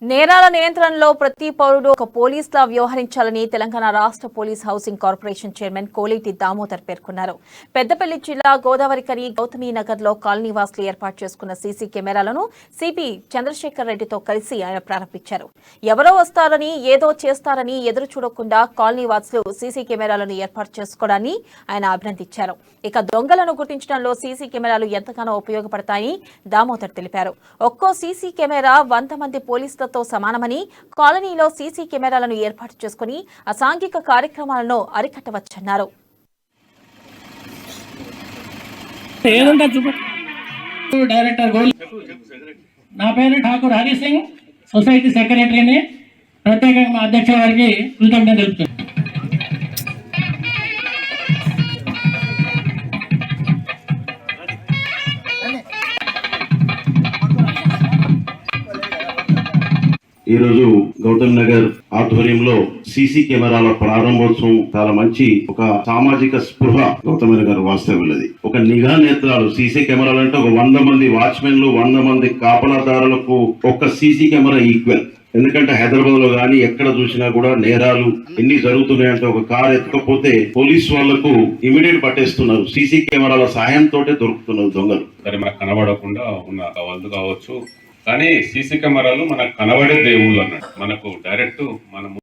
నేరాల నియంత్రణలో ప్రతి పౌరుడు ఒక పోలీసులా వ్యవహరించాలని తెలంగాణ రాష్ట్ర police housing corporation chairman Koleti Damodar పేర్కొన్నారు. పెద్దపల్లి జిల్లా గోదావరికని గౌతమి నగర్ లో కాలనీవాసులు ఏర్పాటు చేసుకున్న సీసీ కెమెరాలను సిపి చంద్రశేఖర్ రెడ్డితో కలిసి ఆయన ప్రారంభించారు. ఎవరో వస్తారని ఏదో చేస్తారని ఎదురు చూడకుండా కాలనీవాసులు సీసీ కెమెరాలను ఏర్పాటు చేసుకోవడాన్ని ఆయన అభినందించారు. ఇక దొంగలను గుర్తించడంలో సీసీ కెమెరాలు ఎంతగానో ఉపయోగపడతాయని దామోదర్ తెలిపారు. ఒక్కో సీసీ కెమెరా 100 మంది పోలీసుల తో సమానమని కాలనీలో సీసీ కెమెరాలను ఏర్పాటు చేసుకుని అసాంఘిక కార్యక్రమాలను అరికట్టవచ్చన్నారు. నా పేరు ఠాకూర్ హరి సింగ్, సొసైటీ సెక్రటరీని. ప్రత్యేకంగా అధ్యక్ష వారికి కృతజ్ఞతలు తెలుపుతున్నాను. ఈరోజు గౌతమ్ నగర్ ఆధ్వర్యంలో సీసీ కెమెరాల ప్రారంభోత్సవం చాలా మంచి ఒక సామాజిక స్పృహ గౌతమ్ నగర్ వాస్తవ్యులది. ఒక నిఘా నేత్రాలు సీసీ కెమెరాలు అంటే ఒక 100 మంది వాచ్మెన్లు 100 మంది కాపలాదారులకు ఒక సీసీ కెమెరా ఈక్వల్. ఎందుకంటే హైదరాబాద్ లో గానీ ఎక్కడ చూసినా కూడా నేరాలు ఎన్ని జరుగుతున్నాయంటే ఒక కారు ఎత్తకపోతే పోలీస్ వాళ్లకు ఇమీడియట్ పట్టేస్తున్నారు. సీసీ కెమెరాల సాయంతో దొరుకుతున్నారు దొంగలు. సరే, మనకు కనబడకుండా ఉన్న వాళ్ళు కావచ్చు, కానీ సీసీ కెమెరాలు మనకు కనబడే దేవుళ్ళు అన్నట్టు. మనకు డైరెక్ట్ మనం